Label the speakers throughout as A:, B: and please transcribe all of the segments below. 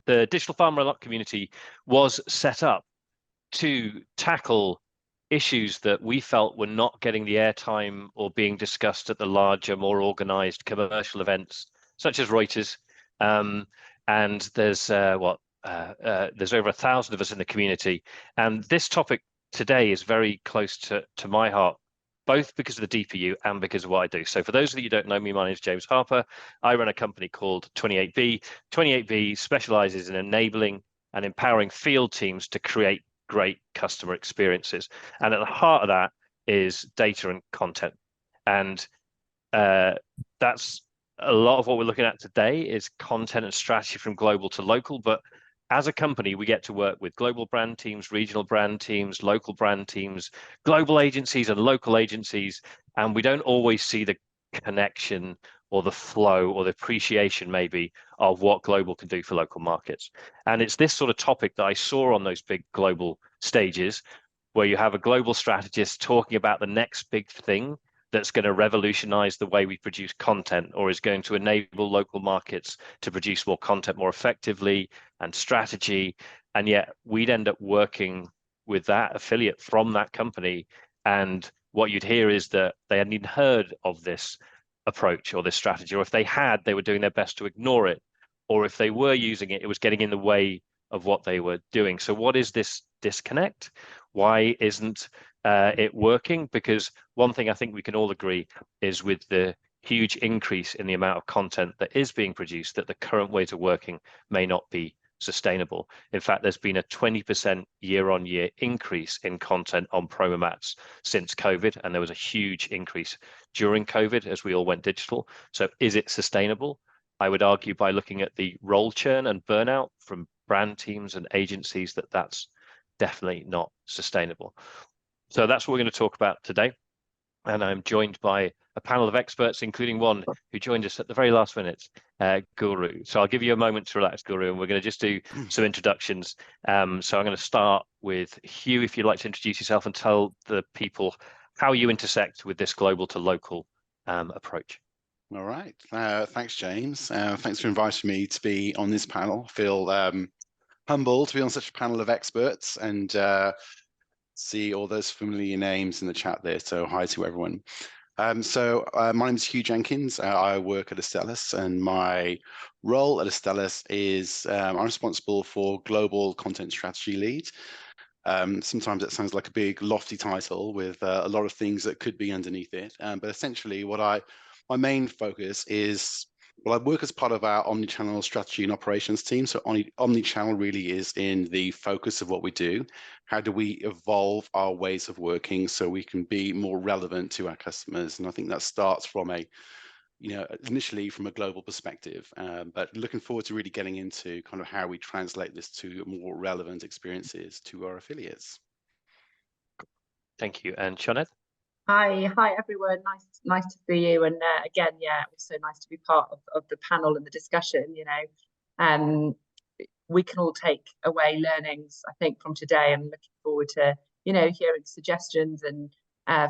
A: the digital pharma unlock community was set up to tackle issues that we felt were not getting the airtime or being discussed at the larger, more organized commercial events, such as Reuters. And there's there's over 1,000 of us in the community. And this topic today is very close to my heart, both because of the DPU and because of what I do. So for those of you who don't know me, my name is James Harper. I run a company called 28B. 28B specializes in enabling and empowering field teams to create great customer experiences. And at the heart of that is data and content. And that's a lot of what we're looking at today is content and strategy from global to local. But as a company, we get to work with global brand teams, regional brand teams, local brand teams, global agencies and local agencies. And we don't always see the connection or the flow or the appreciation maybe of what global can do for local markets. And it's this sort of topic that I saw on those big global stages where you have a global strategist talking about the next big thing that's going to revolutionize the way we produce content or is going to enable local markets to produce more content more effectively and strategy. And yet we'd end up working with that affiliate from that company. And what you'd hear is that they hadn't even heard of this approach or this strategy, or if they had, they were doing their best to ignore it, or if they were using it, it was getting in the way of what they were doing. So what is this disconnect? Why isn't it working? Because one thing I think we can all agree is with the huge increase in the amount of content that is being produced, that the current ways of working may not be sustainable. In fact, there's been a 20% year-on-year increase in content on promo mats since COVID, and there was a huge increase during COVID as we all went digital. So is it sustainable? I would argue by looking at the role churn and burnout from brand teams and agencies that that's definitely not sustainable. So that's what we're going to talk about today. And I'm joined by a panel of experts, including one who joined us at the very last minute, Guru. So I'll give you a moment to relax, Guru, and we're going to just do some introductions. So I'm going to start with Hugh, if you'd like to introduce yourself and tell the people how you intersect with this global to local approach.
B: All right. Thanks, James. Thanks for inviting me to be on this panel. I feel humbled to be on such a panel of experts and see all those familiar names in the chat there. So hi to everyone. My name is Hugh Jenkins. I work at Astellas, and my role at Astellas is I'm responsible for global content strategy lead. Sometimes it sounds like a big lofty title with a lot of things that could be underneath it. But essentially my main focus is, well, I work as part of our omnichannel strategy and operations team. So omnichannel really is in the focus of what we do. How do we evolve our ways of working so we can be more relevant to our customers? And I think that starts from initially from a global perspective, but looking forward to really getting into kind of how we translate this to more relevant experiences to our affiliates.
A: Thank you. And Sinead?
C: Hi everyone. Nice to see you. And again, yeah, also nice to be part of the panel and the discussion. We can all take away learnings, I think, from today. I'm looking forward to hearing suggestions and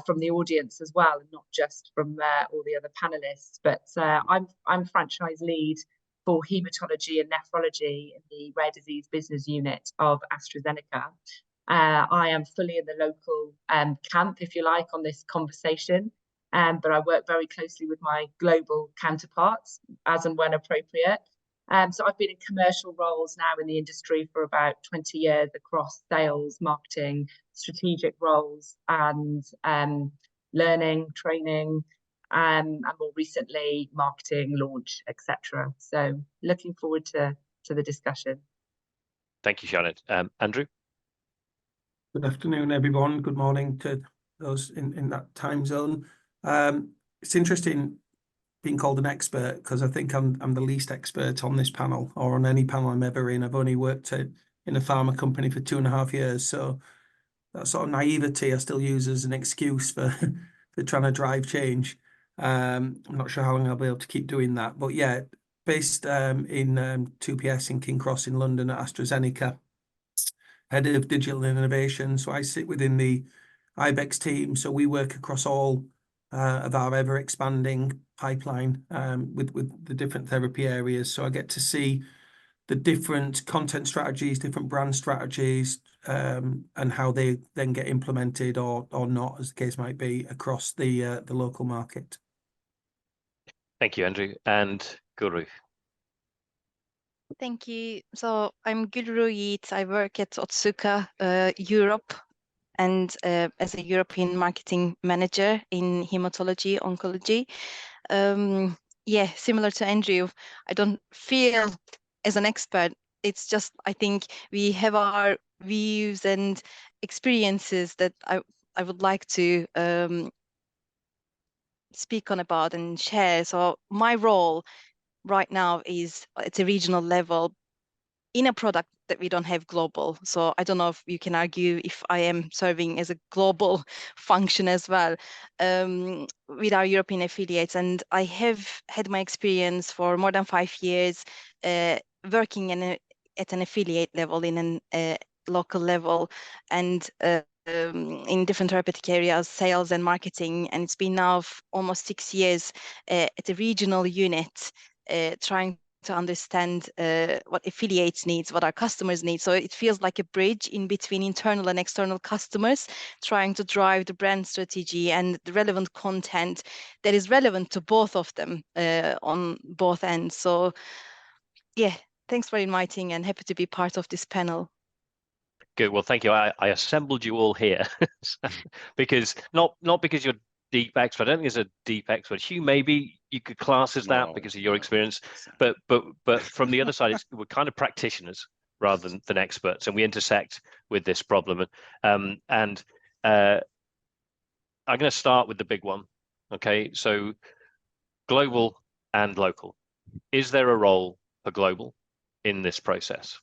C: from the audience as well, and not just from all the other panelists. But I'm franchise lead for hematology and nephrology in the rare disease business unit of AstraZeneca. I am fully in the local camp, if you like, on this conversation, but I work very closely with my global counterparts as and when appropriate. So I've been in commercial roles now in the industry for about 20 years across sales, marketing, strategic roles, and learning, training, and more recently marketing, launch, etc. So looking forward to the discussion.
A: Thank you, Sinead. Andrew?
D: Good afternoon, everyone. Good morning to those in that time zone. It's interesting being called an expert because I think I'm the least expert on this panel or on any panel I'm ever in. I've only worked in a pharma company for 2.5 years, so that sort of naivety I still use as an excuse for trying to drive change. I'm not sure how long I'll be able to keep doing that, but yeah, based in 2PS in King Cross in London at AstraZeneca. Head of digital innovation. So I sit within the IBEX team. So we work across all of our ever expanding pipeline with the different therapy areas. So I get to see different content strategies, different brand strategies, and how they then get implemented or not, as the case might be, across the local market.
A: Thank you, Andrew. And Guru.
E: Thank you. So I'm Gülru Yiğit. I work at Otsuka Europe, and as a European marketing manager in hematology oncology. Yeah, similar to Andrew, I don't feel as an expert. It's just, I think we have our views and experiences that I would like to speak on about and share. So my role right now is at a regional level in a product that we don't have global. So I don't know if you can argue if I am serving as a global function as well with our European affiliates. And I have had my experience for more than 5 years working at an affiliate level in a local level, and in different therapeutic areas, sales and marketing. And it's been now almost 6 years at a regional unit, trying to understand what affiliates needs, what our customers need. So it feels like a bridge in between internal and external customers, trying to drive the brand strategy and the relevant content that is relevant to both of them on both ends. So yeah, thanks for inviting, and happy to be part of this panel.
A: Good. Well, thank you. I assembled you all here because not because you're deep expert. I don't think there's a deep expert. Hugh, maybe you could class as that because of your experience, but from the other side, we're kind of practitioners rather than experts, and we intersect with this problem. And I'm going to start with the big one. Okay, so global and local. Is there a role for global in this process?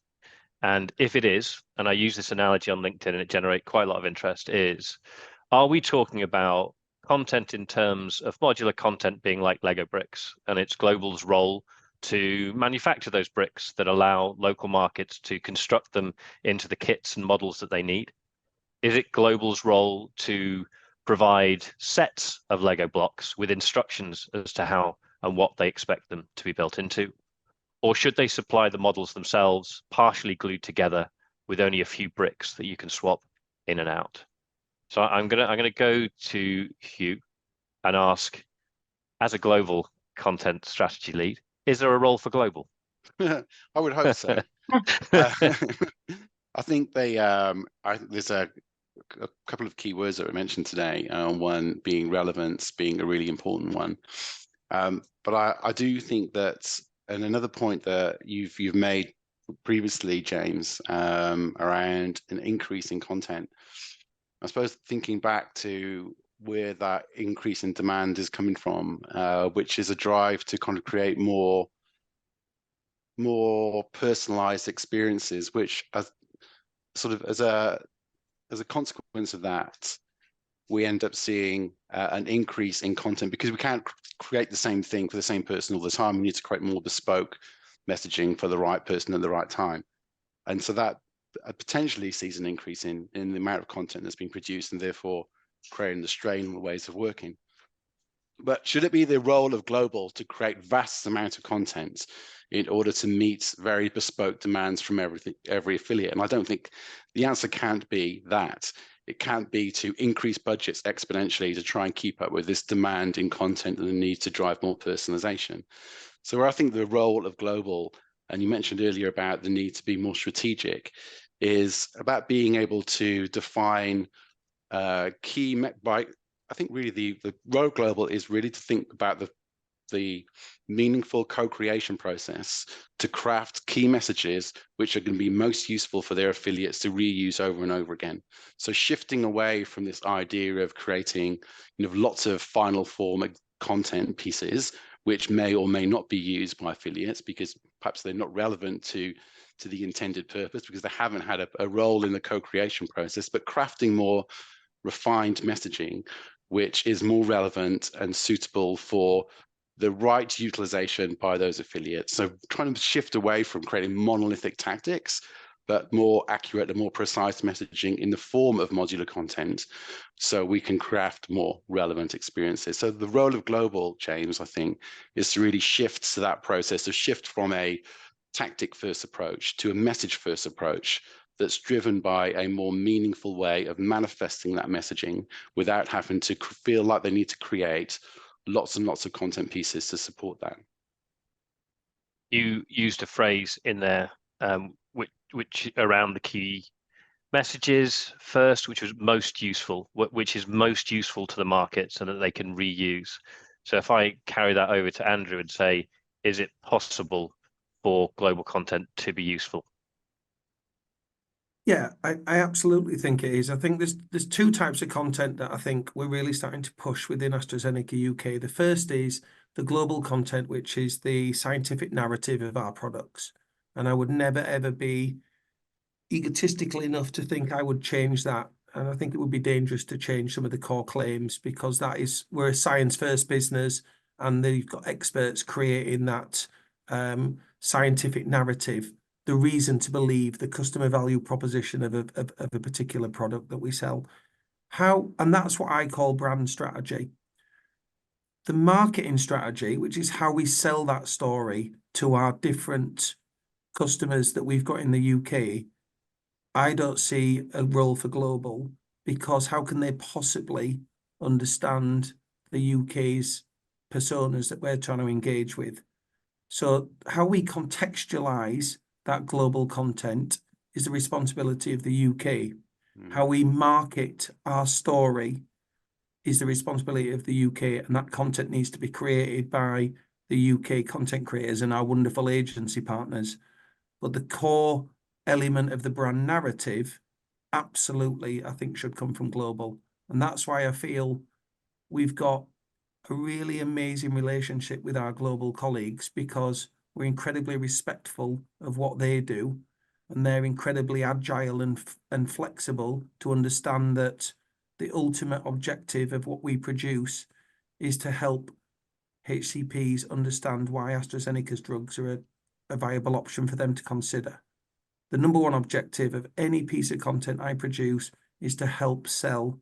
A: And if it is, and I use this analogy on LinkedIn and it generates quite a lot of interest, are we talking about content in terms of modular content being like Lego bricks, and it's global's role to manufacture those bricks that allow local markets to construct them into the kits and models that they need? Is it global's role to provide sets of Lego blocks with instructions as to how and what they expect them to be built into? Or should they supply the models themselves, partially glued together with only a few bricks that you can swap in and out? So I'm gonna go to Hugh and ask, as a global content strategy lead, is there a role for global?
B: I would hope so. I think there's a couple of key words that were mentioned today. One being relevance, being a really important one. But I do think that, and another point that you've made previously, James, around an increase in content. I suppose thinking back to where that increase in demand is coming from, which is a drive to kind of create more personalized experiences, which as a consequence of that, we end up seeing an increase in content, because we can't create the same thing for the same person all the time. We need to create more bespoke messaging for the right person at the right time. And so that potentially sees an increase in the amount of content that's being produced, and therefore creating the strain on the ways of working. But should it be the role of global to create vast amount of content in order to meet very bespoke demands from every affiliate? And I don't think the answer can't be that. It can't be to increase budgets exponentially to try and keep up with this demand in content and the need to drive more personalization. So where I think the role of global, and you mentioned earlier about the need to be more strategic, is about being able to define I think really the role of global is really to think about the meaningful co-creation process to craft key messages which are going to be most useful for their affiliates to reuse over and over again. So shifting away from this idea of creating, lots of final form content pieces which may or may not be used by affiliates because perhaps they're not relevant to the intended purpose, because they haven't had a role in the co-creation process, but crafting more refined messaging which is more relevant and suitable for the right utilization by those affiliates. So trying to shift away from creating monolithic tactics, but more accurate and more precise messaging in the form of modular content, so we can craft more relevant experiences. So the role of global, James, I think, is to really shift to that process, to shift from a tactic first approach to a message first approach that's driven by a more meaningful way of manifesting that messaging without having to feel like they need to create lots and lots of content pieces to support that.
A: You used a phrase in there which around the key messages first, which was most useful, which is most useful to the market so that they can reuse. So if I carry that over to Andrew and say, is it possible for global content to be useful?
D: Yeah, I absolutely think it is. I think there's two types of content that I think we're really starting to push within AstraZeneca UK. The first is the global content, which is the scientific narrative of our products. And I would never, ever be egotistical enough to think I would change that. And I think it would be dangerous to change some of the core claims, because we're a science first business, and they've got experts creating that scientific narrative, the reason to believe, the customer value proposition of a particular product that we sell. And that's what I call brand strategy. The marketing strategy, which is how we sell that story to our different customers that we've got in the UK, I don't see a role for global, because how can they possibly understand the UK's personas that we're trying to engage with? So how we contextualize that global content is the responsibility of the UK. How we market our story is the responsibility of the UK, and that content needs to be created by the UK content creators and our wonderful agency partners. But the core element of the brand narrative, absolutely, I think should come from global. And that's why I feel we've got a really amazing relationship with our global colleagues, because we're incredibly respectful of what they do, and they're incredibly agile and flexible to understand that the ultimate objective of what we produce is to help HCPs understand why AstraZeneca's drugs are a viable option for them to consider. The number one objective of any piece of content I produce is to help sell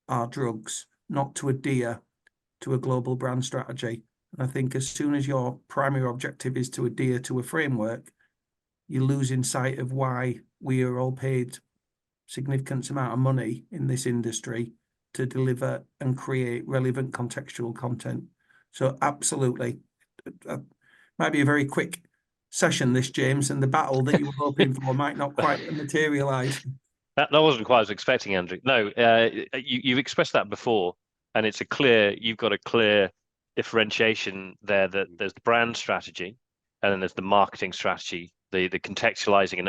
D: our drugs, not to adhere to a global brand strategy. And I think as soon as your primary objective is to adhere to a framework, you're losing sight of why we are all paid significant amount of money in this industry to deliver and create relevant contextual content. So absolutely, might be a very quick session this, James, and the battle that you were hoping for might not quite materialize.
A: That wasn't quite what I was expecting, Andrew. No, you've expressed that before, and you've got a clear differentiation there, that there's the brand strategy and then there's the marketing strategy, the contextualizing and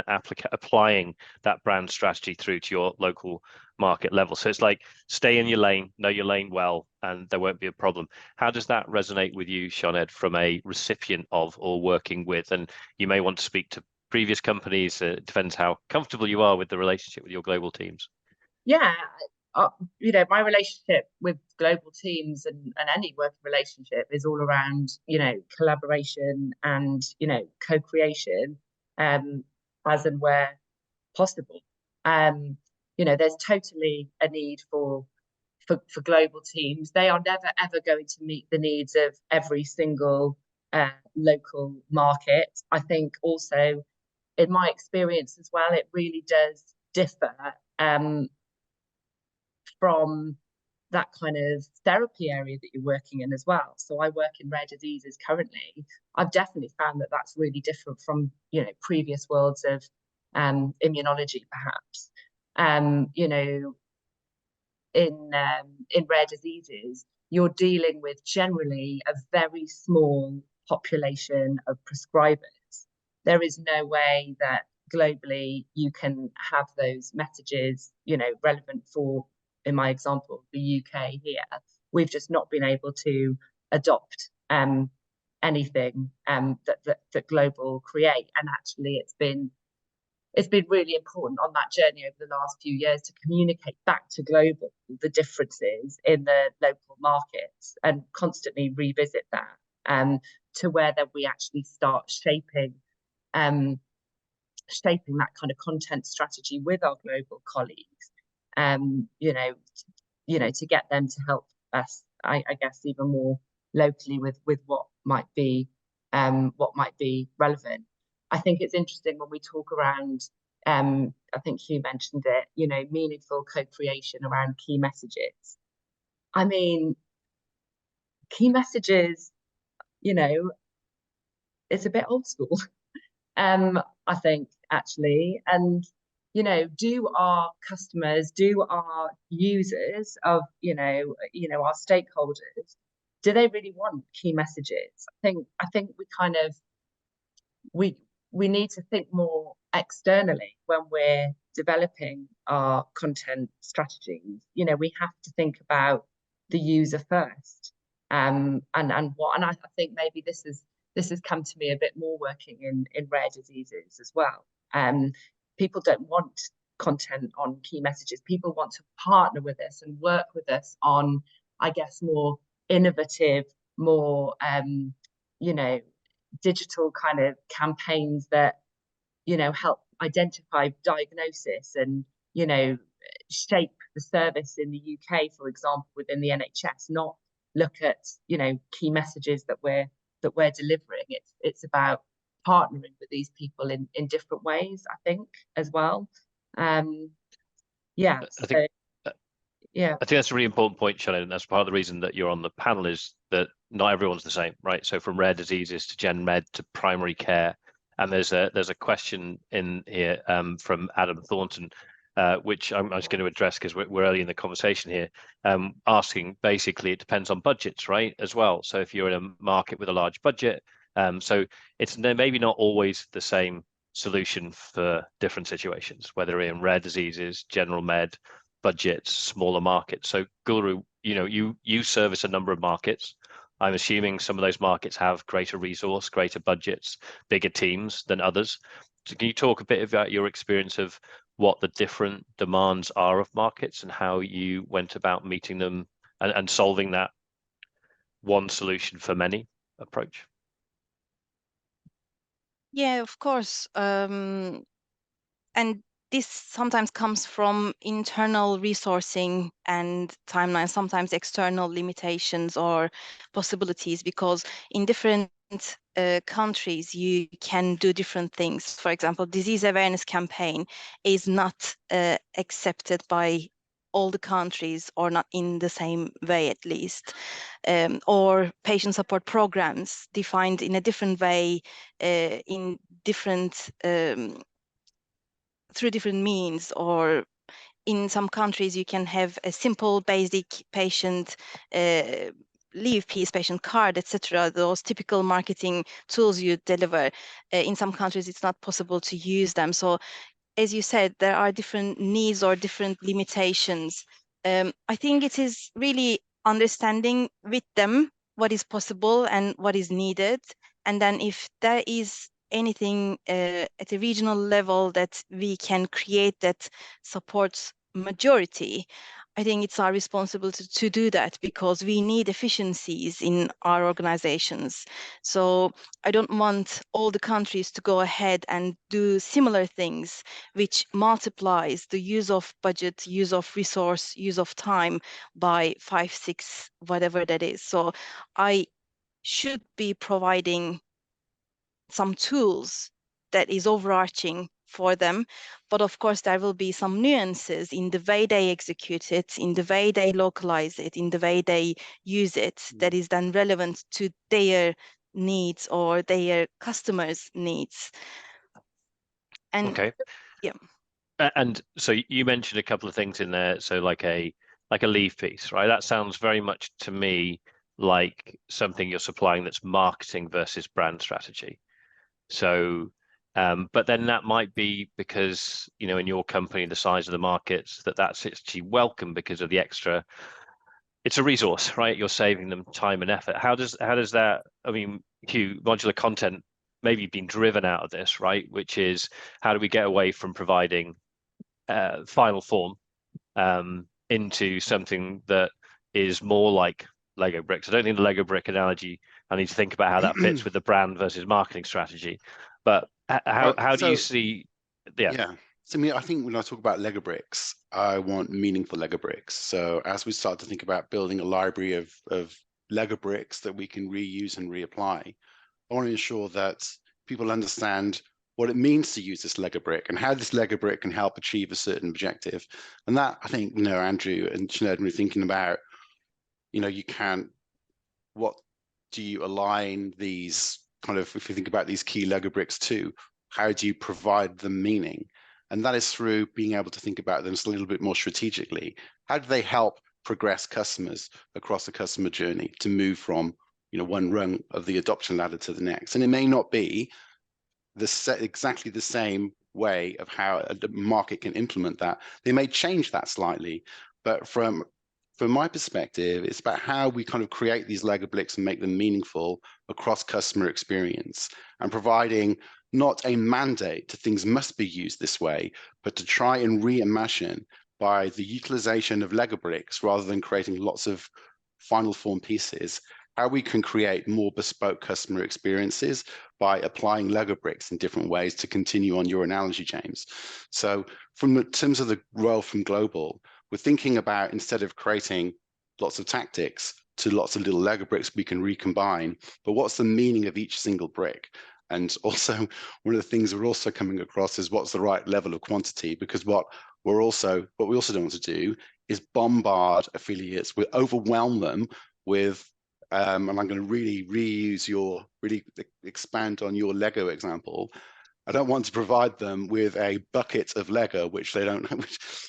A: applying that brand strategy through to your local market level. So it's like, stay in your lane, know your lane well, and there won't be a problem. How does that resonate with you, Sinead, from a recipient of or working with? And you may want to speak to previous companies. It depends how comfortable you are with the relationship with your global teams.
C: Yeah, my relationship with global teams and any working relationship is all around, collaboration and, co-creation, as and where possible. There's totally a need for global teams. They are never, ever going to meet the needs of every single local market. I think also, in my experience as well, it really does differ from that kind of therapy area that you're working in as well. So I work in rare diseases currently. I've definitely found that that's really different from, previous worlds of immunology, perhaps. In rare diseases, you're dealing with generally a very small population of prescribers. There is no way that globally you can have those messages, relevant for, in my example, the UK here. We've just not been able to adopt anything that global create. And actually it's been really important on that journey over the last few years to communicate back to global the differences in the local markets and constantly revisit that to where then we actually start shaping that kind of content strategy with our global colleagues, to get them to help us, I guess, even more locally with what might be relevant. I think it's interesting when we talk around, I think Hugh mentioned it, you know, meaningful co-creation around key messages. I mean, key messages, you know, it's a bit old school, I think, actually. And, you know, do our customers, do our users of, you know, our stakeholders, do they really want key messages? I think we kind of, we need to think more externally when we're developing our content strategies. You know, we have to think about the user first. And I think maybe this has come to me a bit more working in rare diseases as well. People don't want content on key messages. People want to partner with us and work with us on, I guess, more innovative, more you know, digital kind of campaigns that, you know, help identify diagnosis and, you know, shape the service in the UK, for example, within the NHS, not look at, you know, key messages that we're delivering. It's about partnering with these people in different ways, I think, as well. Yeah.
A: I think that's a really important point, Shannon, and that's part of the reason that you're on the panel, is that not everyone's the same, right? So from rare diseases to gen med to primary care, and there's a question in here from Adam Thornton, which I'm just going to address because we're early in the conversation here, asking basically it depends on budgets, right, as well. So if you're in a market with a large budget, so it's maybe not always the same solution for different situations, whether in rare diseases, general med, budgets, smaller markets. So Gulru, you know, you service a number of markets. I'm assuming some of those markets have greater resource, greater budgets, bigger teams than others. So can you talk a bit about your experience of what the different demands are of markets and how you went about meeting them and solving that one solution for many approach?
E: Yeah, of course. And this sometimes comes from internal resourcing and timelines, sometimes external limitations or possibilities, because in different countries you can do different things. For example, disease awareness campaign is not accepted by all the countries, or not in the same way at least, or patient support programs defined in a different way, in different through different means, or in some countries you can have a simple basic patient leave piece, patient card, etc. Those typical marketing tools you deliver. In some countries it's not possible to use them. So as you said, there are different needs or different limitations. I think it is really understanding with them what is possible and what is needed. And then if there is anything at a regional level that we can create that supports majority, I think it's our responsibility to do that, because we need efficiencies in our organizations. So I don't want all the countries to go ahead and do similar things, which multiplies the use of budget, use of resource, use of time by 5, 6, whatever that is. So I should be providing some tools that is overarching for them. But of course, there will be some nuances in the way they execute it, in the way they localize it, in the way they use it, that is then relevant to their needs or their customers' needs. And
A: okay.
E: Yeah.
A: And so you mentioned a couple of things in there. So like a leave piece, right? That sounds very much to me like something you're supplying that's marketing versus brand strategy. So, but then that might be because, you know, in your company, the size of the markets, that's actually welcome because of the extra. It's a resource, right? You're saving them time and effort. How does that? I mean, Hugh, modular content maybe been driven out of this, right? Which is, how do we get away from providing final form into something that is more like Lego bricks? I don't think the Lego brick analogy, I need to think about how that fits with the brand versus marketing strategy. But how do you see?
B: Yeah. So I think when I talk about Lego bricks, I want meaningful Lego bricks. So as we start to think about building a library of Lego bricks that we can reuse and reapply, I want to ensure that people understand what it means to use this Lego brick and how this Lego brick can help achieve a certain objective. And that, I think, Andrew and Sinead, we're thinking about, what do you align these kind of, if you think about these key Lego bricks to, how do you provide them meaning? And that is through being able to think about them a little bit more strategically. How do they help progress customers across the customer journey to move from, one rung of the adoption ladder to the next? And it may not be exactly the same way of how a market can implement that. They may change that slightly, but from my perspective, it's about how we kind of create these Lego bricks and make them meaningful across customer experience, and providing not a mandate to things must be used this way, but to try and reimagine by the utilization of Lego bricks rather than creating lots of final form pieces, how we can create more bespoke customer experiences by applying Lego bricks in different ways, to continue on your analogy, James. So in terms of the role from global, we're thinking about, instead of creating lots of tactics to lots of little Lego bricks we can recombine, but what's the meaning of each single brick? And also, one of the things we're also coming across is what's the right level of quantity, because what we also don't want to do is bombard affiliates, we overwhelm them with, and I'm going to really expand on your Lego example. I don't want to provide them with a bucket of Lego, which they don't,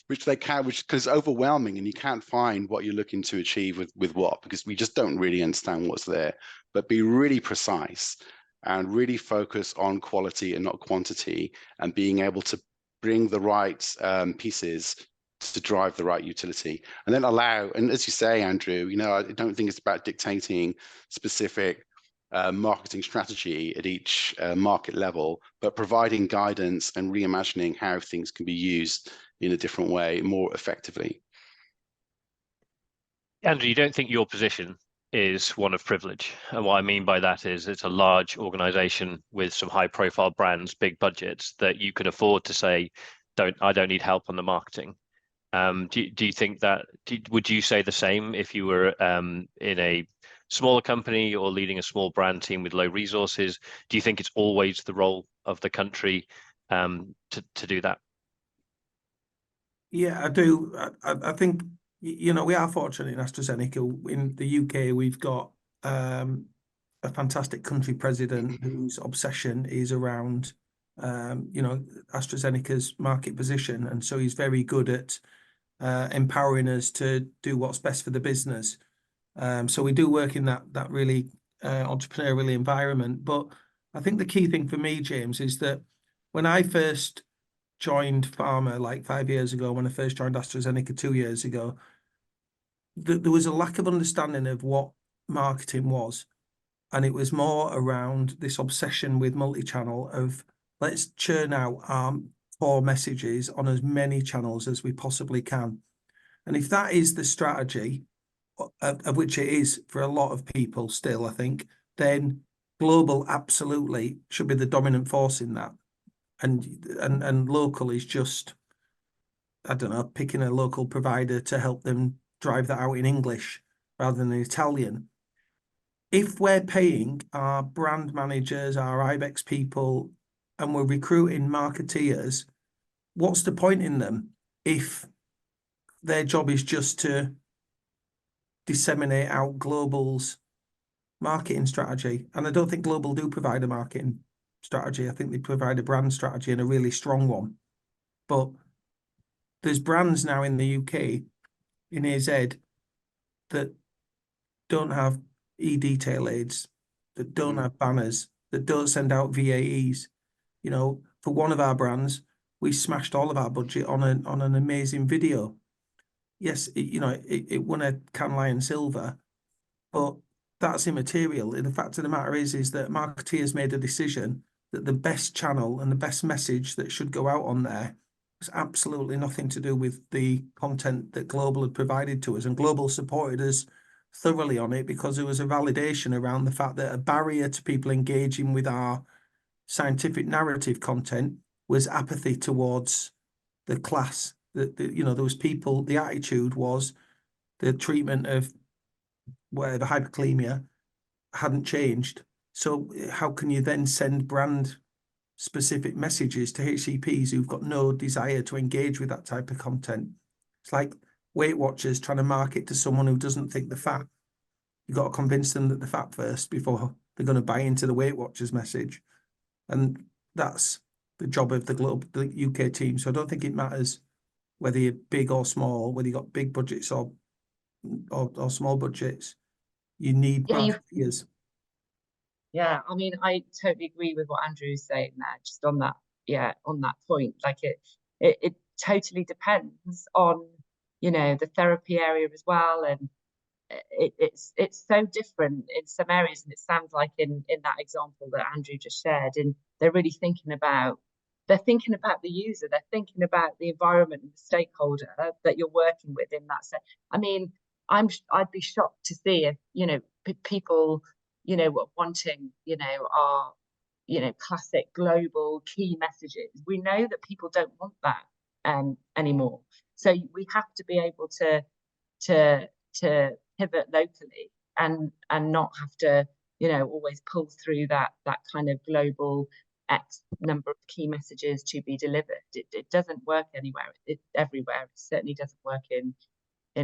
B: which because overwhelming, and you can't find what you're looking to achieve with what, because we just don't really understand what's there. But be really precise and really focus on quality and not quantity, and being able to bring the right pieces to drive the right utility, and then allow, and as you say, Andrew, I don't think it's about dictating specific marketing strategy at each market level, but providing guidance and reimagining how things can be used in a different way more effectively.
A: Andrew, you don't think your position is one of privilege? And what I mean by that is, it's a large organization with some high profile brands, big budgets, that you can afford to say, I don't need help on the marketing. Do you think that, would you say the same if you were in a smaller company or leading a small brand team with low resources? Do you think it's always the role of the country to do that?
D: Yeah, I do. I think, we are fortunate in AstraZeneca. In the UK, we've got a fantastic country president whose obsession is around, AstraZeneca's market position. And so he's very good at empowering us to do what's best for the business. So we do work in that really entrepreneurial environment. But I think the key thing for me, James, is that when I first joined pharma like 5 years ago, when I first joined AstraZeneca 2 years ago, there was a lack of understanding of what marketing was. And it was more around this obsession with multi-channel of, let's churn out our core messages on as many channels as we possibly can. And if that is the strategy, of which it is for a lot of people still, I think, then global absolutely should be the dominant force in that. And local is just, I don't know, picking a local provider to help them drive that out in English rather than in Italian. If we're paying our brand managers, our IBEX people, and we're recruiting marketeers, what's the point in them if their job is just to disseminate out Global's marketing strategy? And I don't think Global do provide a marketing strategy. I think they provide a brand strategy, and a really strong one. But there's brands now in the UK, in AZ, that don't have e-detail aids, that don't have banners, that don't send out VAEs. For one of our brands, we smashed all of our budget on an amazing video. Yes, it won a Cannes Lion Silver, but that's immaterial. The fact of the matter is that marketeers made a decision that the best channel and the best message that should go out on there was absolutely nothing to do with the content that Global had provided to us. And Global supported us thoroughly on it, because there was a validation around the fact that a barrier to people engaging with our scientific narrative content was apathy towards the class. That there was people, the attitude was the treatment of whatever hyperkalemia hadn't changed. So how can you then send brand specific messages to HCPs who've got no desire to engage with that type of content. It's like Weight Watchers trying to market to someone who doesn't think they're fat. You've got to convince them that they're fat first before they're going to buy into the Weight Watchers message. And that's the job of the UK team. So I don't think it matters whether you're big or small, whether you've got big budgets or small budgets. You need marketeers.
C: Yeah, I mean, I totally agree with what Andrew is saying there, just on that, on that point. Like it totally depends on, the therapy area as well. And it's so different in some areas. And it sounds like in that example that Andrew just shared, and they're really thinking about the user, they're thinking about the environment and the stakeholder that you're working with in that sense. I mean, I'd be shocked to see if, people, wanting, our, classic global key messages. We know that people don't want that anymore. So we have to be able to pivot locally and not have to, always pull through that kind of global X number of key messages to be delivered. It doesn't work everywhere. It certainly doesn't work in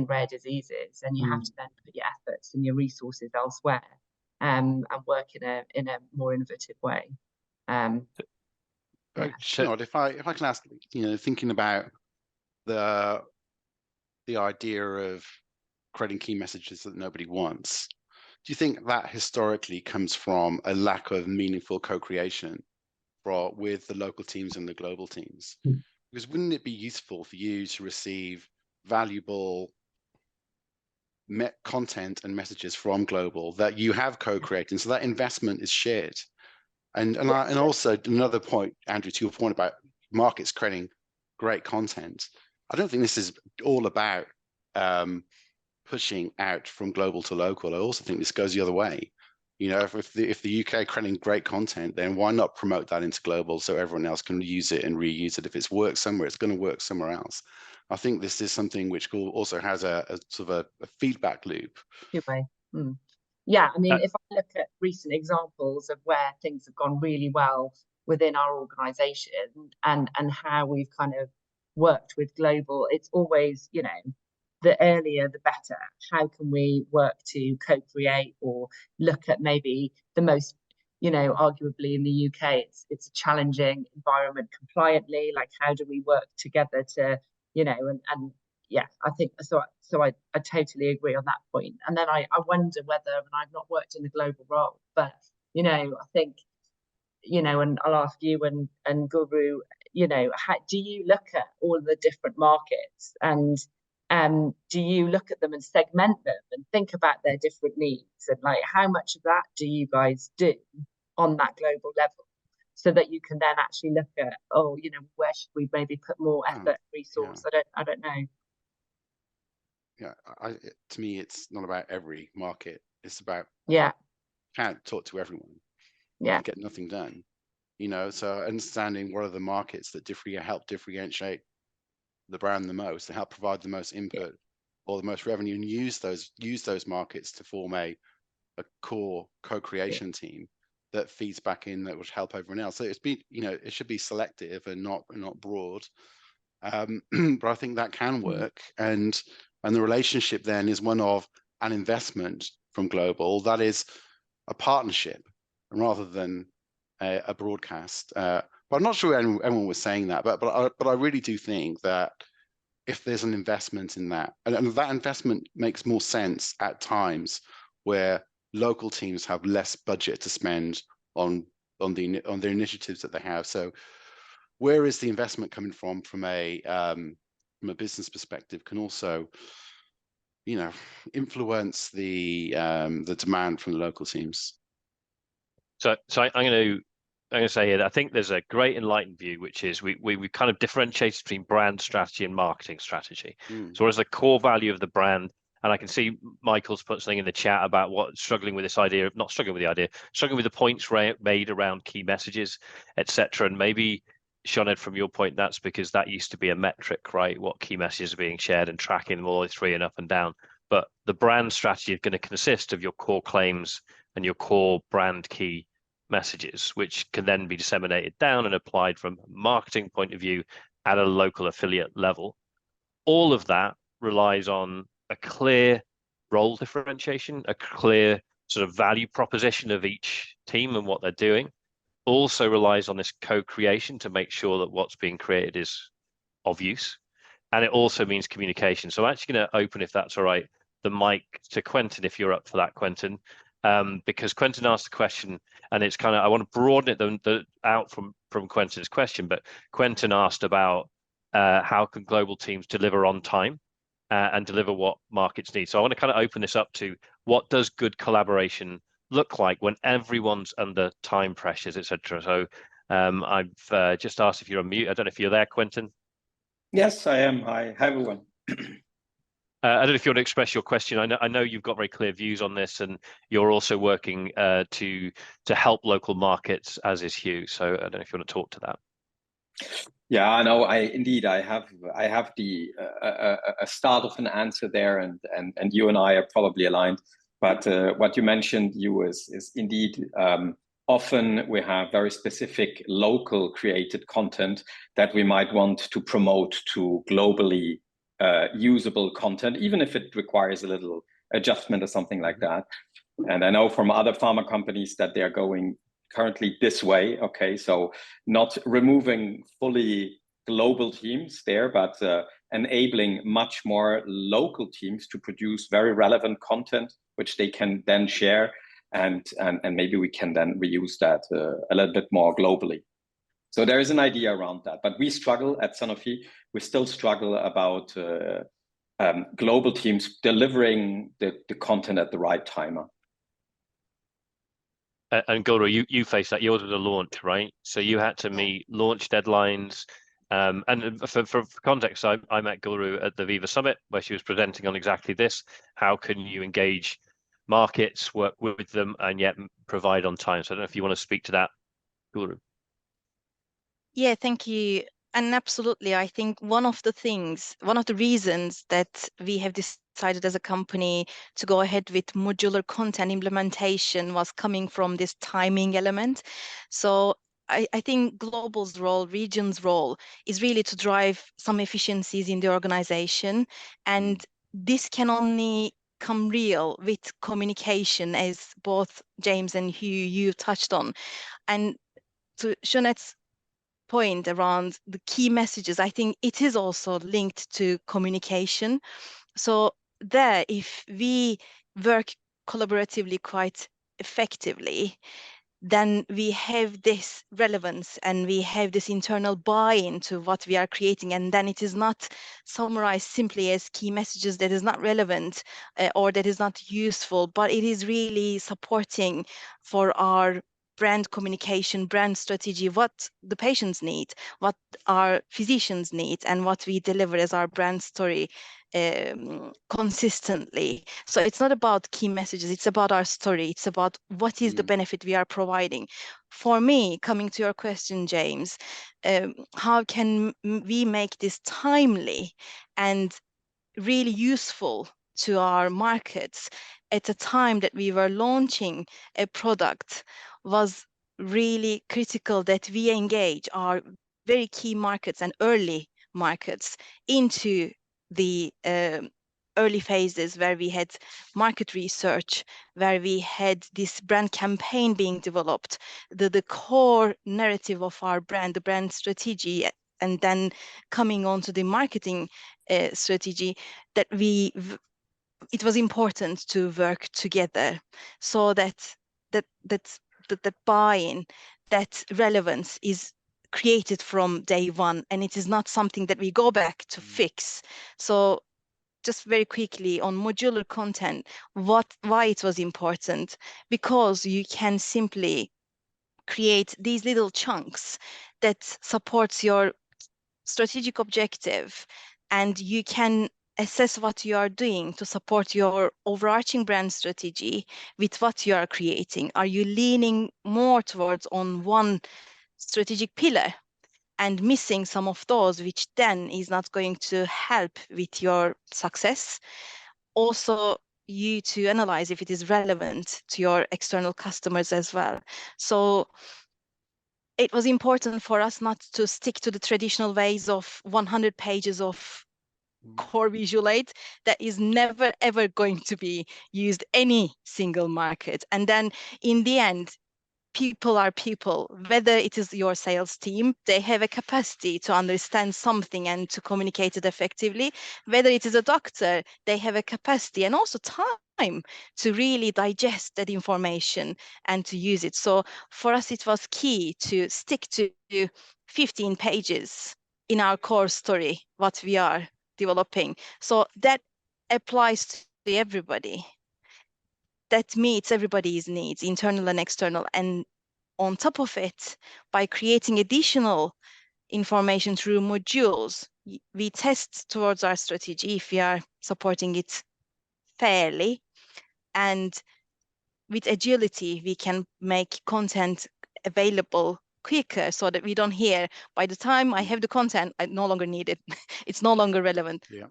C: rare diseases, and you have to then put your efforts and your resources elsewhere, and work in a more innovative way.
B: If I can ask, thinking about the idea of creating key messages that nobody wants, do you think that historically comes from a lack of meaningful co-creation with the local teams and the global teams? Because wouldn't it be useful for you to receive valuable content and messages from global that you have co-created, so that investment is shared? And also another point, Andrew, to your point about markets creating great content, I don't think this is all about pushing out from global to local. I also think this goes the other way. If the UK creating great content, then why not promote that into global so everyone else can use it and reuse it? If it's worked somewhere, it's going to work somewhere else. I think this is something which also has a sort of a feedback loop.
C: Good way. Yeah, I mean, if I look at recent examples of where things have gone really well within our organisation and how we've kind of worked with global, it's always, the earlier the better. How can we work to co-create or look at maybe the most, arguably in the UK, it's a challenging environment compliantly. Like, how do we work together to, and yeah, I think so. I totally agree on that point. And then I wonder whether, and I've not worked in a global role, but I think, and I'll ask you and Guru, how do you look at all the different markets, and do you look at them and segment them and think about their different needs, and like how much of that do you guys do on that global level, so that you can then actually look at, where should we maybe put more effort, resource?
B: Yeah.
C: I don't know.
B: Yeah, to me, it's not about every market. It's about can't talk to everyone.
C: Yeah,
B: you get nothing done. So understanding what are the markets that help differentiate the brand the most, and help provide the most input or the most revenue, and use those markets to form a core co-creation team that feeds back in, that would help everyone else. So it should be selective and not broad. But I think that can work, and the relationship then is one of an investment from global that is a partnership rather than a broadcast. But I'm not sure anyone was saying that. But I really do think that if there's an investment in that, and that investment makes more sense at times where local teams have less budget to spend on their initiatives that they have. So where is the investment coming from a business perspective can also, influence the demand from the local teams.
A: So I'm going to say here that I think there's a great enlightened view, which is we kind of differentiate between brand strategy and marketing strategy. So what is the core value of the brand? And I can see Michael's put something in the chat about struggling with the points made around key messages, etc. And maybe, Sinead, from your point, that's because that used to be a metric, right? What key messages are being shared and tracking them all the way through and up and down. But the brand strategy is going to consist of your core claims and your core brand key messages, which can then be disseminated down and applied from a marketing point of view at a local affiliate level. All of that relies on a clear role differentiation, a clear sort of value proposition of each team and what they're doing. Also relies on this co-creation to make sure that what's being created is of use. And it also means communication. So I'm actually going to open, if that's all right, the mic to Quentin, if you're up for that, Quentin, because Quentin asked the question, and it's kind of, I want to broaden it out from Quentin's question, but Quentin asked about how can global teams deliver on time and deliver what markets need. So I want to kind of open this up to what does good collaboration look like when everyone's under time pressures, etc. So I've just asked if you're on mute. I don't know if you're there, Quentin.
F: Yes, I am. Hi everyone.
A: I don't know if you want to express your question. I know you've got very clear views on this, and you're also working to help local markets, as is Hugh. So I don't know if you want to talk to that.
F: Yeah, I know. I have the a start of an answer there, and you and I are probably aligned. But what you mentioned, is indeed often we have very specific local created content that we might want to promote to globally usable content, even if it requires a little adjustment or something like that. And I know from other pharma companies that they are going currently this way. Okay, so not removing fully global teams there, but enabling much more local teams to produce very relevant content, which they can then share, and maybe we can then reuse that a little bit more globally. So there is an idea around that, but we struggle at Sanofi. We still struggle about global teams delivering the content at the right time.
A: And Guru, you faced that. Yours was a launch, right? So you had to meet launch deadlines. And for context, I met Guru at the Viva Summit, where she was presenting on exactly this. How can you engage markets, work with them, and yet provide on time? So I don't know if you want to speak to that, Guru.
E: Yeah, thank you. And absolutely, I think one of the reasons that we have decided as a company to go ahead with modular content implementation was coming from this timing element. So I think global's role, region's role is really to drive some efficiencies in the organization. And this can only come real with communication, as both James and Hugh, you touched on. And to Jeanette's point around the key messages, I think it is also linked to communication. So there, if we work collaboratively quite effectively, then we have this relevance and we have this internal buy-in to what we are creating, and then it is not summarized simply as key messages that is not relevant or that is not useful, but it is really supporting for our brand communication, brand strategy, what the patients need, what our physicians need, and what we deliver as our brand story consistently. So it's not about key messages, it's about our story, it's about what is the benefit we are providing. For me, coming to your question, James, how can we make this timely and really useful to our markets at a time that we were launching a product was really critical that we engage our very key markets and early markets into the early phases where we had market research, where we had this brand campaign being developed, the core narrative of our brand, the brand strategy, and then coming on to the marketing strategy, that it was important to work together so that buy-in, that relevance is created from day one, and it is not something that we go back to fix. So just very quickly on modular content, why it was important, because you can simply create these little chunks that supports your strategic objective, and you can assess what you are doing to support your overarching brand strategy with what you are creating. Are you leaning more towards on one strategic pillar and missing some of those, which then is not going to help with your success? Also, you to analyze if it is relevant to your external customers as well. So it was important for us not to stick to the traditional ways of 100 pages of core visual aid that is never ever going to be used any single market. And then in the end, people are people. Whether it is your sales team, they have a capacity to understand something and to communicate it effectively. Whether it is a doctor, they have a capacity and also time to really digest that information and to use it. So for us, it was key to stick to 15 pages in our core story, what we are developing. So that applies to everybody. That meets everybody's needs, internal and external. And on top of it, by creating additional information through modules, we test towards our strategy if we are supporting it fairly. And with agility, we can make content available quicker so that we don't hear, by the time I have the content, I no longer need it. It's no longer relevant.
B: Yeah.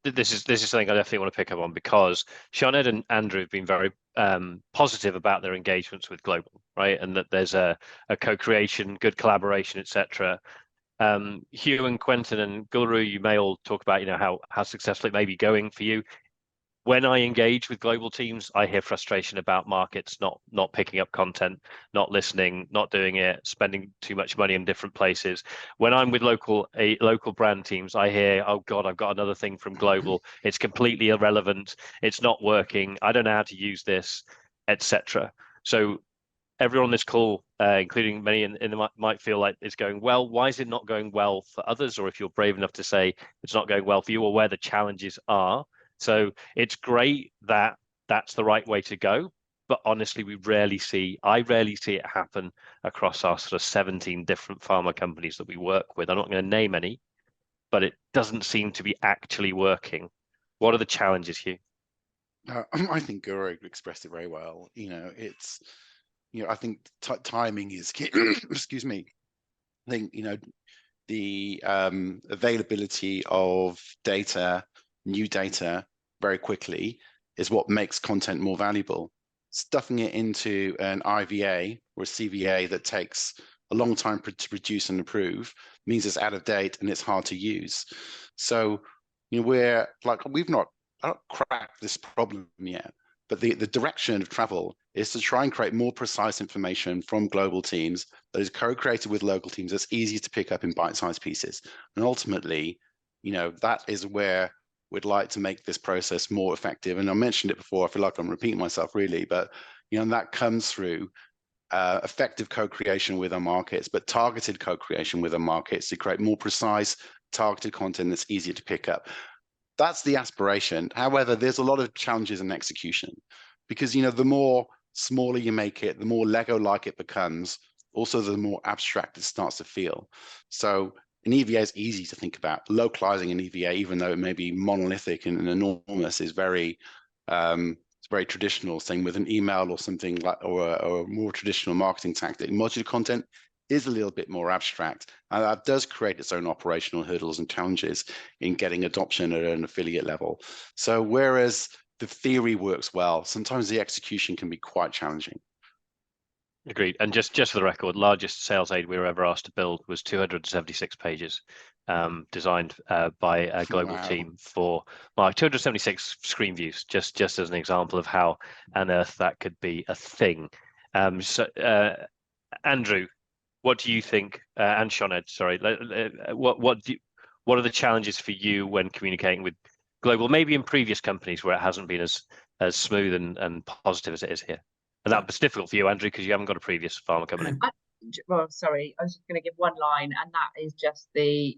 A: This is something I definitely want to pick up on, because Sinead and Andrew have been very positive about their engagements with Global, right? And that there's a co-creation, good collaboration, etc. Hugh and Quentin and Gulru, you may all talk about, you know, how successful it may be going for you. When I engage with global teams, I hear frustration about markets not picking up content, not listening, not doing it, spending too much money in different places. When I'm with local brand teams, I hear, oh God, I've got another thing from global. It's completely irrelevant. It's not working. I don't know how to use this, etc. So everyone on this call, including many in the might feel like it's going well. Why is it not going well for others? Or if you're brave enough to say it's not going well for you, or where the challenges are. So it's great that that's the right way to go, but honestly, I rarely see it happen across our sort of 17 different pharma companies that we work with. I'm not going to name any, but it doesn't seem to be actually working. What are the challenges, Hugh?
B: I think Guru expressed it very well. You know, it's, you know, I think timing is key. Excuse me. I think, you know, the availability of data, new data very quickly is what makes content more valuable. Stuffing it into an IVA or a CVA that takes a long time to produce and approve means it's out of date and it's hard to use. So, you know, we've not cracked this problem yet, but the direction of travel is to try and create more precise information from global teams that is co-created with local teams that's easy to pick up in bite-sized pieces. And ultimately, you know, that is where we'd like to make this process more effective. And I mentioned it before, I feel like I'm repeating myself really, but, you know, that comes through effective co-creation with our markets, but targeted co-creation with our markets to create more precise, targeted content that's easier to pick up. That's the aspiration. However, there's a lot of challenges in execution, because, you know, the more smaller you make it, the more Lego-like it becomes. Also, the more abstract it starts to feel. So an EVA is easy to think about. Localizing an EVA, even though it may be monolithic and enormous, is very it's a very traditional thing with an email or something like, or a more traditional marketing tactic. Modular content is a little bit more abstract, and that does create its own operational hurdles and challenges in getting adoption at an affiliate level. So whereas the theory works well, sometimes the execution can be quite challenging.
A: Agreed. And just for the record, largest sales aid we were ever asked to build was 276 pages, designed by a global team for 276 screen views, just as an example of how on earth that could be a thing. Andrew, what do you think? And Sinead, sorry, what are the challenges for you when communicating with global? Maybe in previous companies where it hasn't been as smooth and positive as it is here. And that was difficult for you, Andrew, because you haven't got a previous pharma company.
C: Well, sorry, I was just going to give one line, and that is just the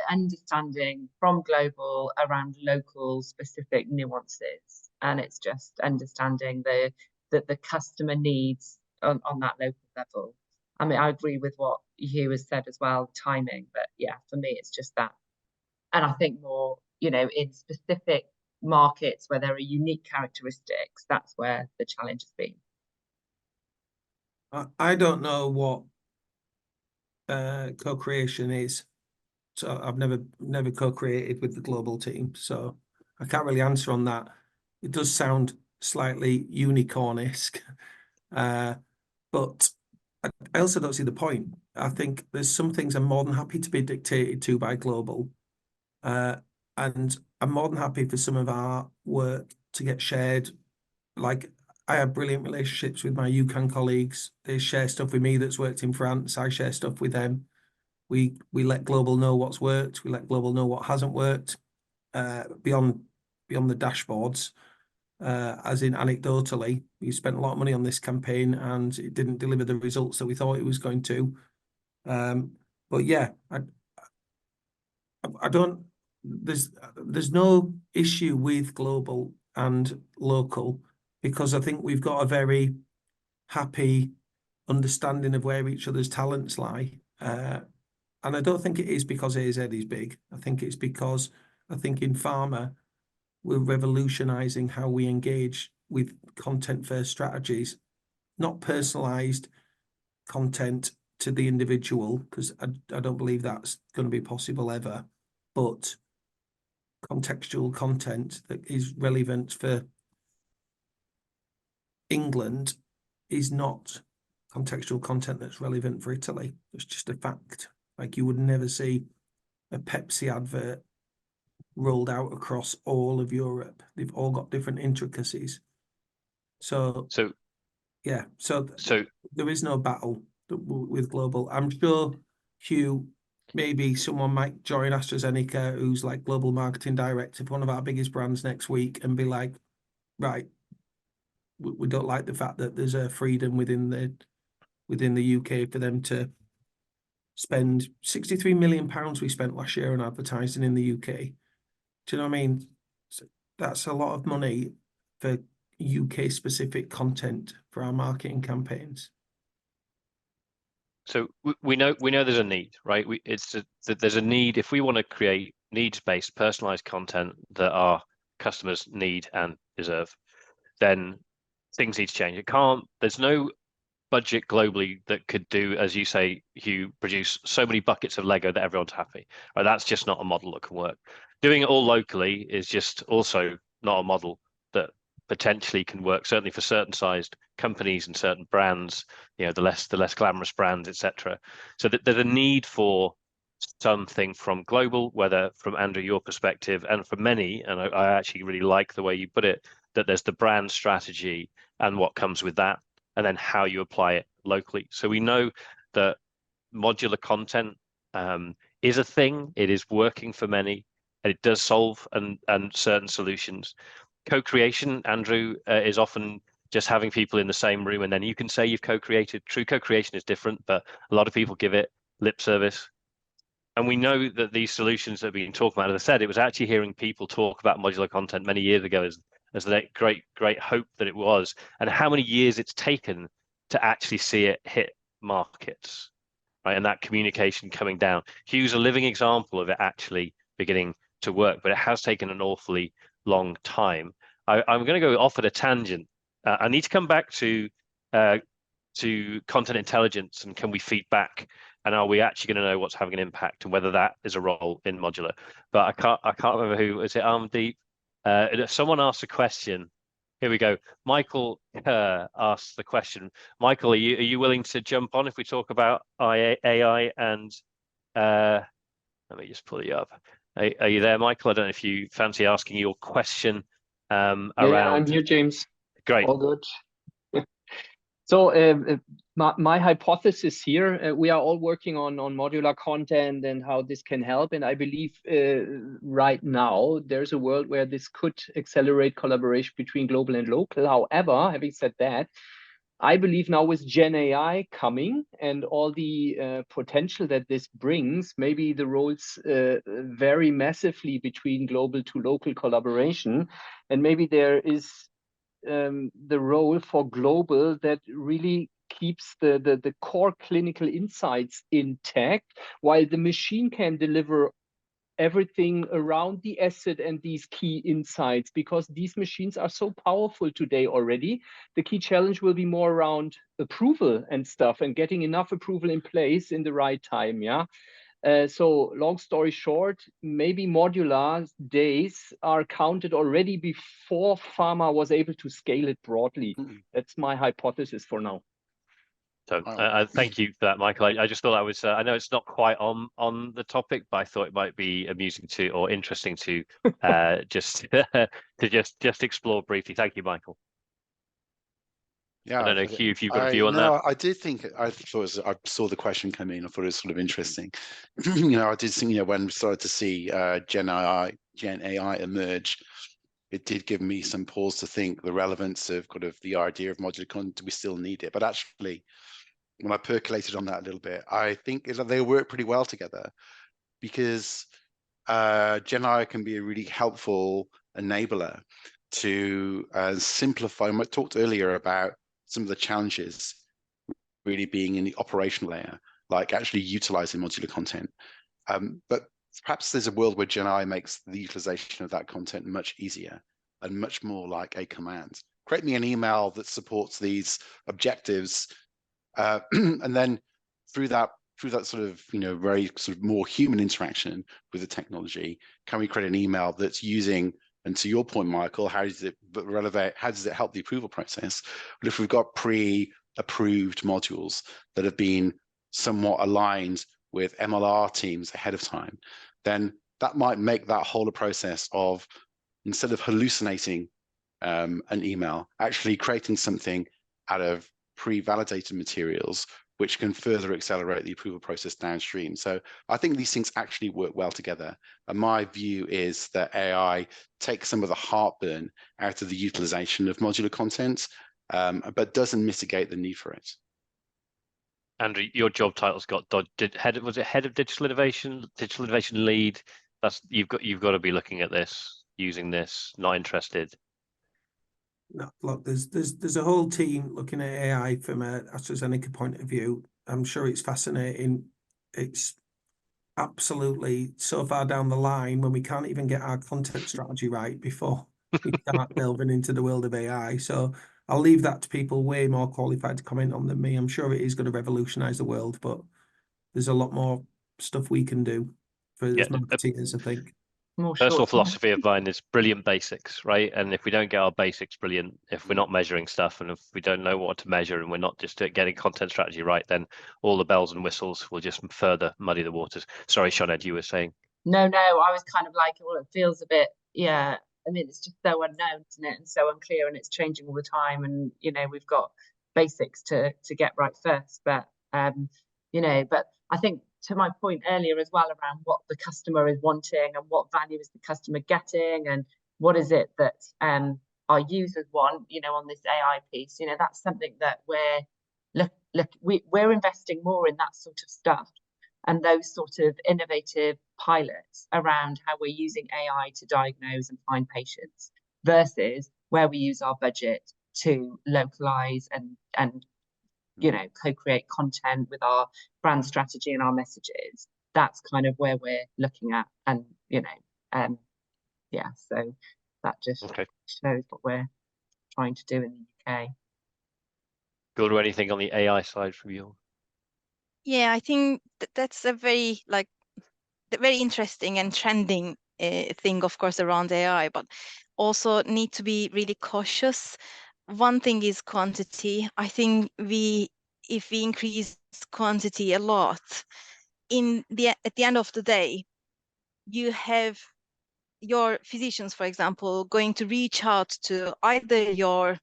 C: understanding from global around local specific nuances, and it's just understanding that the customer needs on that local level. I mean, I agree with what Hugh has said as well, timing, but yeah, for me, it's just that. And I think more, you know, in specific markets where there are unique characteristics, that's where the challenge has been.
D: I don't know what co-creation is, so I've never co-created with the global team, so I can't really answer on that. It does sound slightly unicorn-esque, but I also don't see the point. I think there's some things I'm more than happy to be dictated to by global, and I'm more than happy for some of our work to get shared. Like, I have brilliant relationships with my UCAN colleagues. They share stuff with me that's worked in France. I share stuff with them. We let global know what's worked. We let global know what hasn't worked. Beyond the dashboards, as in anecdotally, we spent a lot of money on this campaign and it didn't deliver the results that we thought it was going to. But yeah, I don't. There's no issue with global and local, because I think we've got a very happy understanding of where each other's talents lie. And I don't think it is because AZ is big. I think it's because I think in pharma, we're revolutionizing how we engage with content-first strategies, not personalized content to the individual, because I don't believe that's going to be possible ever, but contextual content that is relevant for England is not contextual content that's relevant for Italy. It's just a fact. Like, you would never see a Pepsi advert rolled out across all of Europe. They've all got different intricacies. So yeah, so there is no battle with global. I'm sure, Hugh, maybe someone might join AstraZeneca who's like global marketing director for one of our biggest brands next week and be like, right, we don't like the fact that there's a freedom within the UK for them to spend £63 million we spent last year on advertising in the UK. Do you know what I mean? So that's a lot of money for UK specific content for our marketing campaigns.
A: So we know there's a need, right? There's a need. If we want to create needs-based, personalized content that our customers need and deserve, then things need to change. There's no budget globally that could do, as you say, Hugh, produce so many buckets of Lego that everyone's happy. Right? That's just not a model that can work. Doing it all locally is just also not a model that potentially can work, certainly for certain sized companies and certain brands, the less glamorous brands, etc. So that there's a need for something from global, whether from Andrew, your perspective, and for many, and I actually really like the way you put it, that there's the brand strategy and what comes with that, and then how you apply it locally. So we know that modular content is a thing. It is working for many, and it does solve and certain solutions. Co-creation, Andrew, is often just having people in the same room and then you can say you've co-created. True co-creation is different, but a lot of people give it lip service. And we know that these solutions that have been talked about, as I said, it was actually hearing people talk about modular content many years ago as the great hope that it was, and how many years it's taken to actually see it hit markets, right? And that communication coming down. Hugh's a living example of it actually beginning to work, but it has taken an awfully long time. I'm going to go off at a tangent. I need to come back to content intelligence and can we feed back, and are we actually going to know what's having an impact and whether that is a role in modular. But I can't remember who is it. Armdeep. Someone asked a question. Here we go. Michael Kerr asked the question. Michael, are you willing to jump on if we talk about AI and let me just pull you up. Are you there, Michael? I don't know if you fancy asking your question around.
G: Yeah, I'm here, James.
A: Great.
G: All good. So my hypothesis here, we are all working on modular content and how this can help. And I believe right now there's a world where this could accelerate collaboration between global and local. However, having said that, I believe now with Gen AI coming and all the potential that this brings, maybe the roles vary massively between global to local collaboration. And maybe there is the role for global that really keeps the core clinical insights intact, while the machine can deliver everything around the asset and these key insights, because these machines are so powerful today already. The key challenge will be more around approval and stuff and getting enough approval in place in the right time. Yeah. So long story short, maybe modular days are counted already before pharma was able to scale it broadly. That's my hypothesis for now.
A: So thank you for that, Michael. I just thought that was, I know it's not quite on the topic, but I thought it might be amusing to, or interesting to just to explore briefly. Thank you, Michael.
B: Yeah,
A: I don't know, Hugh, if you've got a view on that.
B: I did think, I saw the question come in. I thought it was sort of interesting. I did think, when we started to see Gen AI emerge, it did give me some pause to think the relevance of kind of the idea of modular content. Do we still need it? But actually, when I percolated on that a little bit, I think they work pretty well together, because Gen AI can be a really helpful enabler to simplify. I talked earlier about some of the challenges really being in the operational layer, like actually utilizing modular content. But perhaps there's a world where Gen AI makes the utilization of that content much easier and much more like a command. Create me an email that supports these objectives, and then through that sort of very sort of more human interaction with the technology, can we create an email that's using, and to your point, Michael, how does it help the approval process? But if we've got pre-approved modules that have been somewhat aligned with MLR teams ahead of time, then that might make that whole process of, instead of hallucinating an email, actually creating something out of pre-validated materials, which can further accelerate the approval process downstream. So I think these things actually work well together. And my view is that AI takes some of the heartburn out of the utilization of modular content, but doesn't mitigate the need for it.
A: Andrew, your job title's got head of digital innovation lead? That's you've got to be looking at this, using this, not interested.
D: No, look, there's a whole team looking at AI from a AstraZeneca point of view. I'm sure it's fascinating. It's absolutely so far down the line when we can't even get our content strategy right before we start delving into the world of AI. So I'll leave that to people way more qualified to comment on than me. I'm sure it is going to revolutionize the world, but there's a lot more stuff we can do for as marketeers, I think.
A: Personal philosophy of mine is brilliant basics, right? And if we don't get our basics brilliant, if we're not measuring stuff, and if we don't know what to measure, and we're not just getting content strategy right, then all the bells and whistles will just further muddy the waters. Sorry, Sinead, you were saying?
C: No, I was kind of like, well, it feels a bit, I mean, it's just so unknown, isn't it? And so unclear, and it's changing all the time. And, we've got basics to get right first. But, but I think, to my point earlier as well, around what the customer is wanting and what value is the customer getting, and what is it that our users want, on this AI piece, that's something that we're investing more in, that sort of stuff, and those sort of innovative pilots around how we're using AI to diagnose and find patients, versus where we use our budget to localize and co-create content with our brand strategy and our messages. That's kind of where we're looking at. And, so that just shows what we're trying to do in the UK.
A: Go to anything on the AI side from you?
E: Yeah, I think that's a very interesting and trending thing, of course, around AI, but also need to be really cautious. One thing is quantity. I think if we increase quantity a lot, at the end of the day, you have your physicians, for example, going to reach out to either your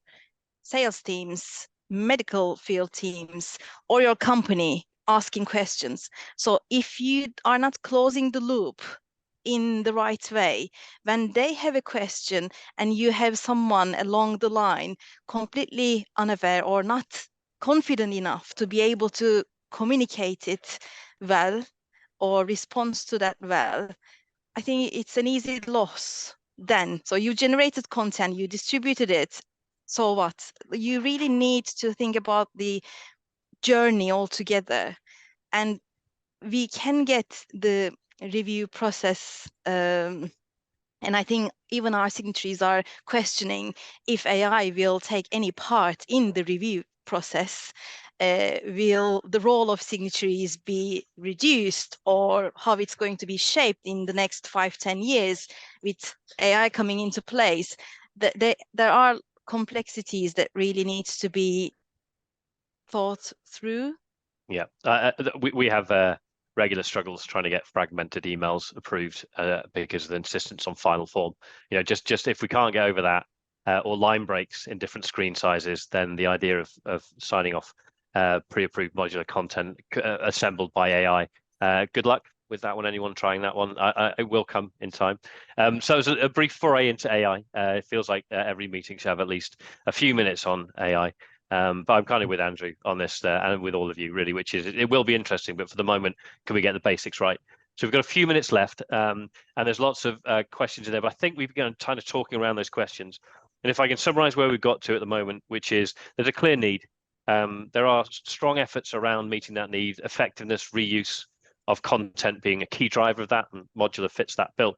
E: sales teams, medical field teams, or your company, asking questions. So if you are not closing the loop in the right way, when they have a question and you have someone along the line completely unaware or not confident enough to be able to communicate it well or respond to that well, I think it's an easy loss then. So you generated content, you distributed it, so what? You really need to think about the journey altogether. And we can get the review process And I think even our signatories are questioning if AI will take any part in the review process. Will the role of signatories be reduced, or how it's going to be shaped in the next 5-10 years with AI coming into place? There are complexities that really needs to be thought through.
A: Yeah, we have regular struggles trying to get fragmented emails approved because of the insistence on final form. You know, just if we can't get over that, or line breaks in different screen sizes, then the idea of signing off pre-approved modular content assembled by AI. Good luck with that one. Anyone trying that one? It will come in time. So as a brief foray into AI, it feels like every meeting should have at least a few minutes on AI. But I'm kind of with Andrew on this and with all of you really, which is it will be interesting, but for the moment, can we get the basics right? So we've got a few minutes left, and there's lots of questions in there, but I think we've begun kind of talking around those questions. And if I can summarize where we've got to at the moment, which is there's a clear need. There are strong efforts around meeting that need, effectiveness, reuse of content being a key driver of that, and modular fits that bill.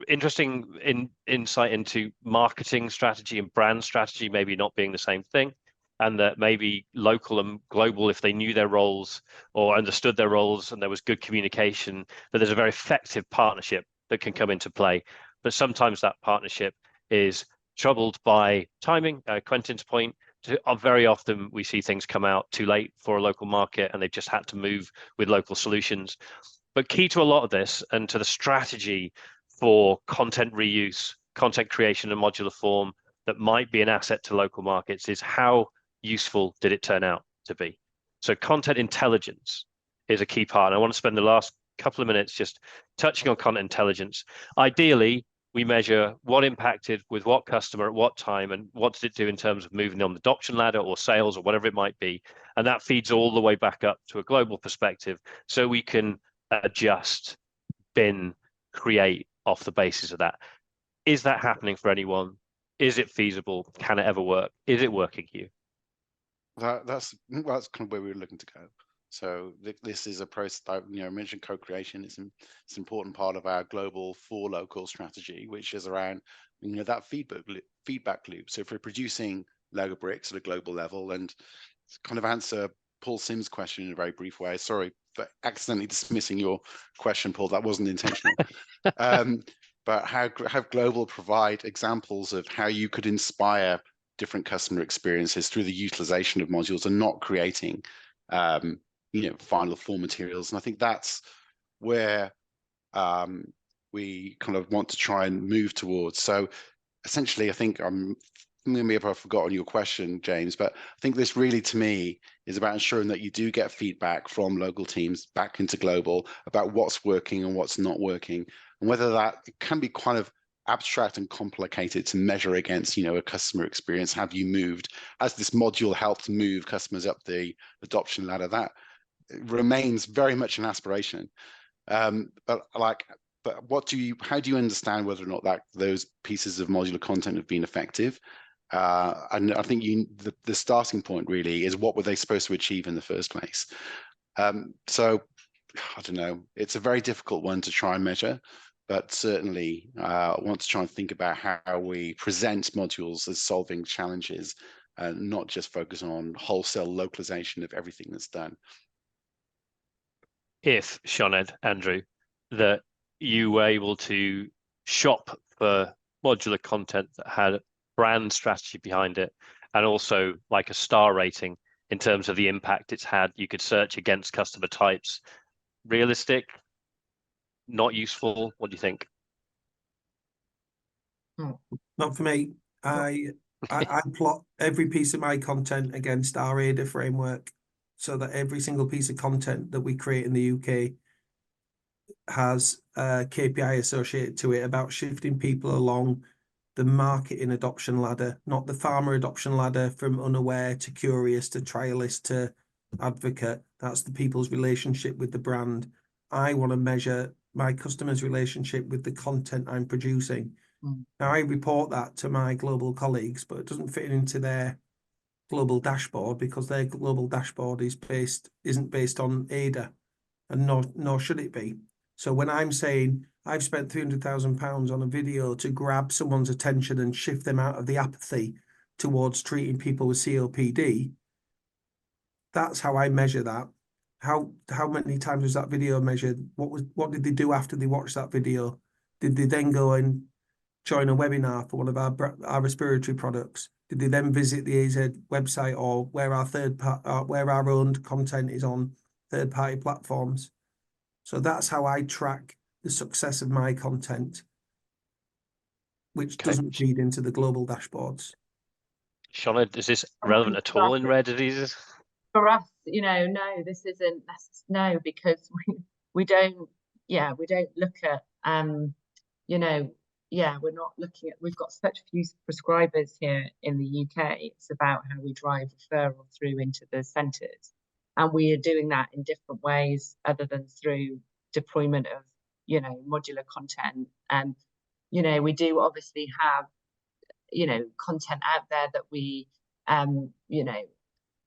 A: Interesting insight into marketing strategy and brand strategy maybe not being the same thing, and that maybe local and global, if they knew their roles or understood their roles and there was good communication, that there's a very effective partnership that can come into play. But sometimes that partnership is troubled by timing. Quentin's point, very often we see things come out too late for a local market and they've just had to move with local solutions. But key to a lot of this and to the strategy for content reuse, content creation in modular form that might be an asset to local markets is how useful did it turn out to be? So content intelligence is a key part. And I want to spend the last couple of minutes just touching on content intelligence. Ideally, we measure what impacted with what customer at what time and what did it do in terms of moving on the adoption ladder or sales or whatever it might be. And that feeds all the way back up to a global perspective so we can adjust, bin, create off the basis of that. Is that happening for anyone? Is it feasible? Can it ever work? Is it working here?
B: That's kind of where we were looking to go. So this is a process that, you know, I mentioned co-creation. It's an important part of our global for local strategy, which is around, you know, that feedback loop. So if we're producing Lego bricks at a global level, and kind of answer Paul Sim's question in a very brief way. Sorry for accidentally dismissing your question, Paul. That wasn't intentional. But have global provide examples of how you could inspire different customer experiences through the utilization of modules and not creating, you know, final form materials. And I think that's where we kind of want to try and move towards. So essentially, I think maybe I've forgotten your question, James, but I think this really, to me, is about ensuring that you do get feedback from local teams back into global about what's working and what's not working, and whether that can be kind of abstract and complicated to measure against, you know, a customer experience. Have you moved, as this module helped move customers up the adoption ladder? That remains very much an aspiration. But how do you understand whether or not that those pieces of modular content have been effective? And I think the starting point really is, what were they supposed to achieve in the first place? So I don't know, it's a very difficult one to try and measure, but certainly I want to try and think about how we present modules as solving challenges and not just focus on wholesale localization of everything that's done.
A: If, Sinead, Andrew, that you were able to shop for modular content that had brand strategy behind it, and also like a star rating in terms of the impact it's had, you could search against customer types. Realistic? Not useful? What do you think?
D: Not for me. I plot every piece of my content against our ADA framework, so that every single piece of content that we create in the UK has a KPI associated to it about shifting people along the marketing adoption ladder, not the pharma adoption ladder from unaware to curious to trialist to advocate. That's the people's relationship with the brand. I want to measure my customers' relationship with the content I'm producing. Now, I report that to my global colleagues, but it doesn't fit into their global dashboard, because their global dashboard isn't based on ADA, and nor should it be. So when I'm saying I've spent £300,000 on a video to grab someone's attention and shift them out of the apathy towards treating people with COPD, that's how I measure that. How many times was that video measured? What did they do after they watched that video? Did they then go and join a webinar for one of our respiratory products? Did they then visit the AZ website, or where our owned content is on third-party platforms? So that's how I track the success of my content, which doesn't feed into the global dashboards.
A: Shauna, is this relevant at all in rare diseases?
C: For us, no, this isn't. No, because we don't look at we're not looking at. We've got such few prescribers here in the UK. It's about how we drive referral through into the centres, and we are doing that in different ways other than through deployment of modular content. And we do obviously have content out there that we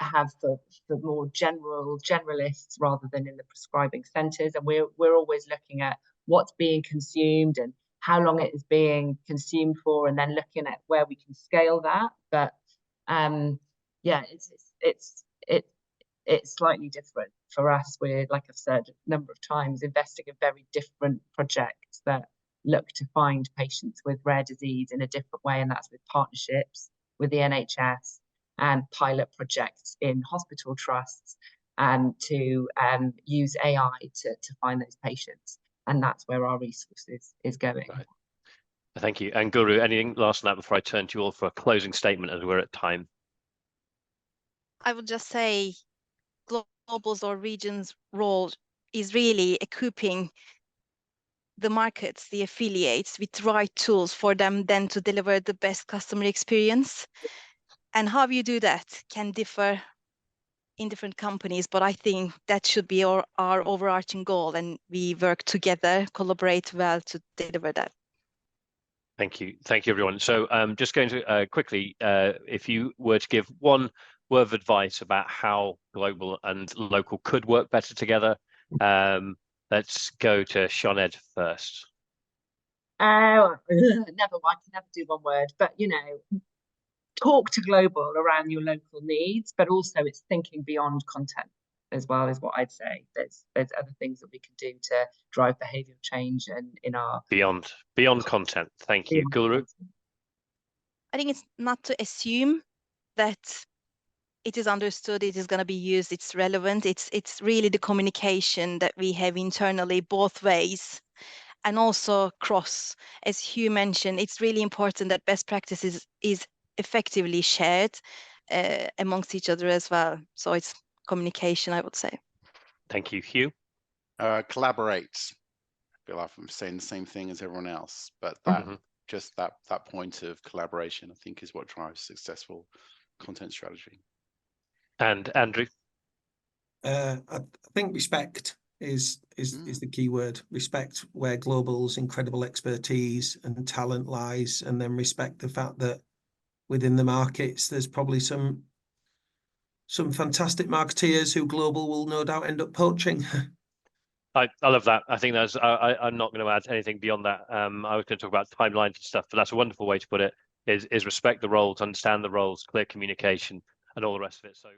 C: have for more generalists rather than in the prescribing centres, and we're always looking at what's being consumed and how long it is being consumed for, and then looking at where we can scale that. But it's slightly different for us. We're, like I've said a number of times, investing in very different projects that look to find patients with rare disease in a different way, and that's with partnerships with the NHS and pilot projects in hospital trusts, and to use AI to find those patients. And that's where our resources is going.
A: Right. Thank you. And Guru, anything last on that before I turn to you all for a closing statement, as we're at time?
E: I would just say global's or region's role is really equipping the markets, the affiliates, with the right tools for them then to deliver the best customer experience. And how you do that can differ in different companies, but I think that should be our overarching goal, and we work together, collaborate well to deliver that.
A: Thank you, everyone. So just going to quickly, if you were to give one word of advice about how global and local could work better together, let's go to Sinead first.
C: I can never do one word, but talk to global around your local needs, but also it's thinking beyond content as well, is what I'd say. There's other things that we can do to drive behavioural change and in our
A: beyond content. Thank you, Guru.
E: I think it's not to assume that it is understood, it is going to be used, it's relevant. It's really the communication that we have internally both ways, and also cross. As Hugh mentioned, it's really important that best practices is effectively shared amongst each other as well. So it's communication, I would say.
A: Thank you, Hugh.
B: Collaborate. I feel like I'm saying the same thing as everyone else, but that just that point of collaboration, I think, is what drives successful content strategy.
A: And Andrew?
D: I think respect is the key word. Respect where global's incredible expertise and talent lies, and then respect the fact that within the markets there's probably some fantastic marketeers who global will no doubt end up poaching.
A: I love that. I think that's. I'm not going to add anything beyond that. I was going to talk about timelines and stuff, but that's a wonderful way to put it. Is respect the roles, understand the roles, clear communication, and all the rest of it. So.